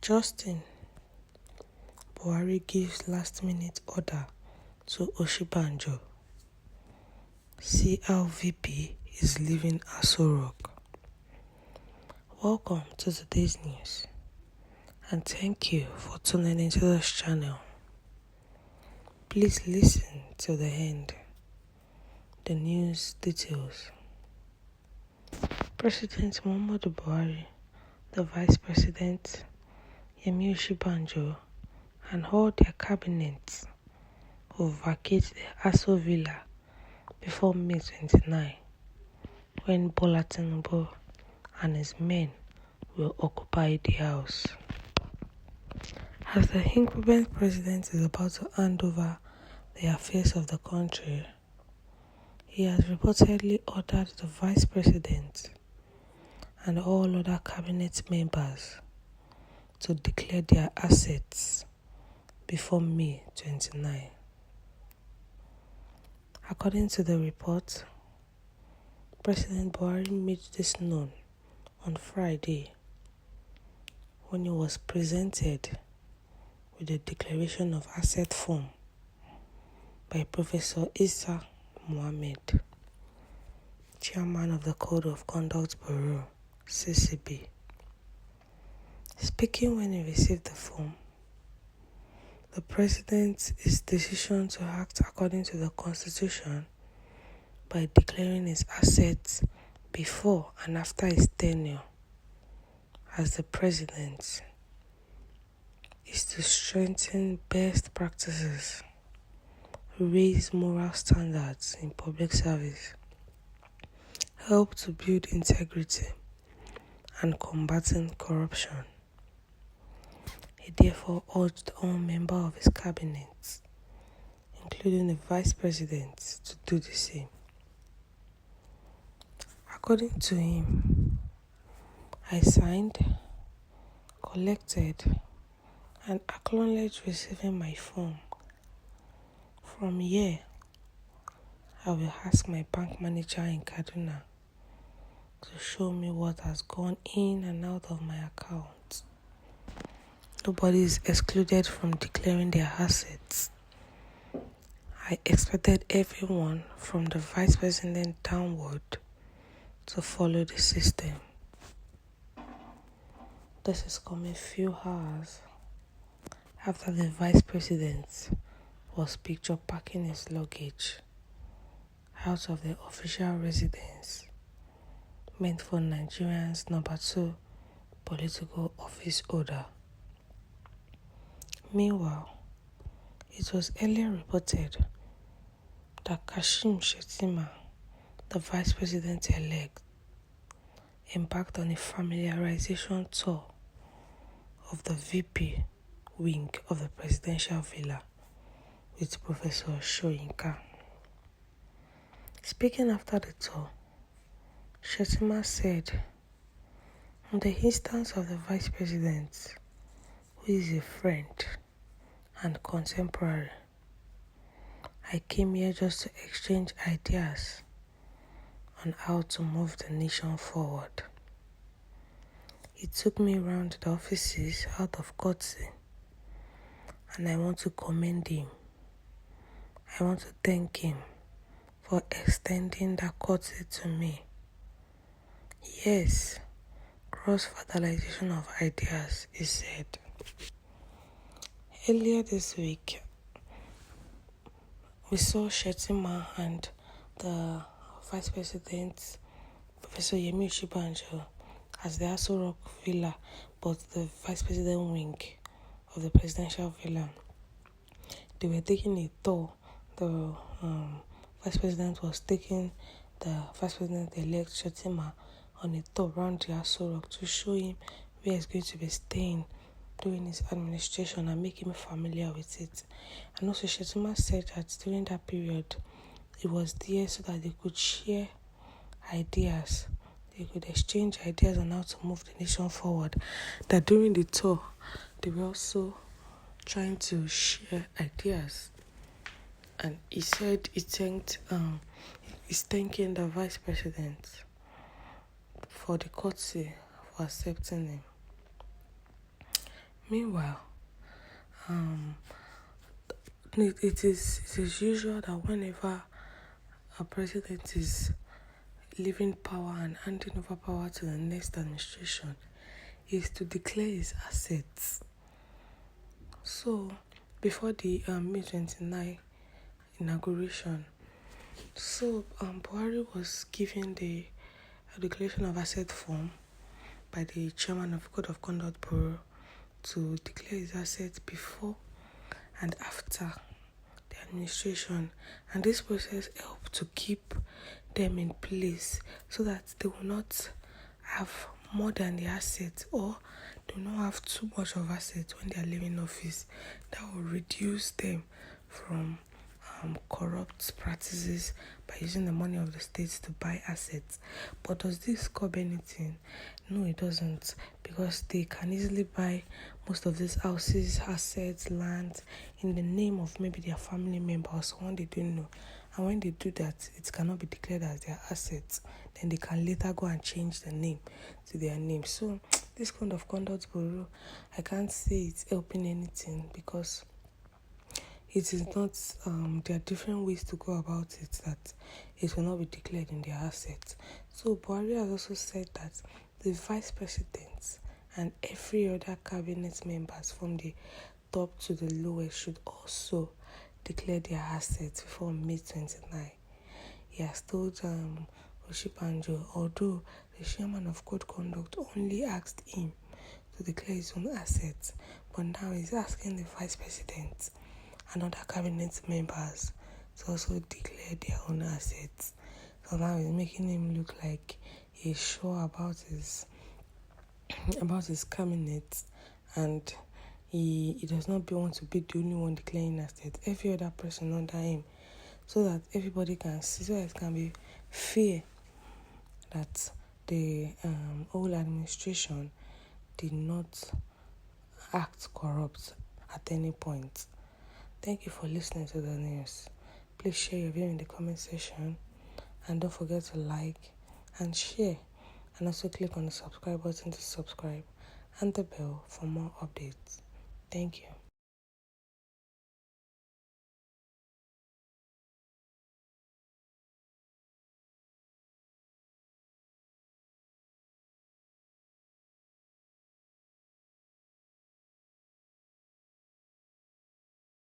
Justin, Buhari gives last-minute order to Osïñbajo. See how VP is leaving Aso Rock. Welcome to today's news, and thank you for tuning into this channel. Please listen till the end. The news details. President Muhammadu Buhari, the Vice President Yemi Osïñbajo, and all their cabinets will vacate the Aso Villa before May 29, when Bola Tinubu and his men will occupy the house. As the incumbent president is about to hand over the affairs of the country, he has reportedly ordered the Vice President and all other cabinet members to declare their assets before May 29. According to the report, President Buhari made this known on Friday when he was presented with a declaration of asset form by Professor Isa Mohammed, chairman of the Code of Conduct Bureau, CCB. Speaking when he received the form, the president's decision to act according to the Constitution by declaring his assets before and after his tenure as the president is to strengthen best practices, raise moral standards in public service, help to build integrity, and combating corruption. He therefore urged all members of his cabinet, including the Vice President, to do the same. According to him, I signed, collected, and acknowledged receiving my form. From here, I will ask my bank manager in Kaduna to show me what has gone in and out of my account. Nobody is excluded from declaring their assets. I expected everyone from the Vice President downward to follow the system. This is coming a few hours after the Vice President was pictured packing his luggage out of the official residence meant for Nigerians' number 2 political office holder. Meanwhile, it was earlier reported that Kashim Shettima, the Vice President-elect, embarked on a familiarization tour of the VP wing of the presidential villa with Professor Soyinka. Speaking after the tour, Shettima said, "On the instance of the Vice President, who is a friend and contemporary, I came here just to exchange ideas on how to move the nation forward. He took me around the offices out of courtesy, and I want to commend him. I want to thank him for extending that courtesy to me. Yes, cross-fertilization of ideas," he said. Earlier this week, we saw Shettima and the Vice President, Professor Yemi Osïñbajo, as the Aso Rock Villa, but the Vice President wing of the presidential villa. They were taking a tour. The Vice President was taking the Vice President-elect Shettima on a tour around the Aso Rock to show him where he's going to be staying during his administration and make him familiar with it. And also Shettima said that during that period, he was there so that they could share ideas. They could exchange ideas on how to move the nation forward. That during the tour, they were also trying to share ideas. And he said he's thanking the Vice President for the courtesy for accepting him. Meanwhile, it is usual that whenever a president is leaving power and handing over power to the next administration, is to declare his assets. So, before the May 29 inauguration, Buhari was given the declaration of asset form by the chairman of Code of Conduct Bureau to declare his assets before and after the administration, and this process helped to keep them in place so that they will not have more than the assets, or do not have too much of assets when they are leaving office. That will reduce them from corrupt practices by using the money of the states to buy assets. But does this curb anything? No, it doesn't, because they can easily buy most of these houses, assets, land in the name of maybe their family member or someone they don't know. And when they do that, it cannot be declared as their assets. Then they can later go and change the name to their name. So this Code of Conduct Bureau, I can't say it's helping anything, because it is not, there are different ways to go about it that it will not be declared in their assets. So Buhari has also said that the vice president and every other cabinet members from the top to the lowest should also declare their assets before May 29. He has told Osïñbajo, although the chairman of Code Conduct only asked him to declare his own assets, but now he's asking the vice president and other cabinet members to also declare their own assets. So now it's making him look like he's sure about his cabinet, and he does not want to be the only one declaring assets. Every other person under him, so that everybody can see, so that it can be fair that the whole administration did not act corrupt at any point. Thank you for listening to the news. Please share your view in the comment section, and don't forget to like and share, and also click on the subscribe button to subscribe and the bell for more updates. Thank you.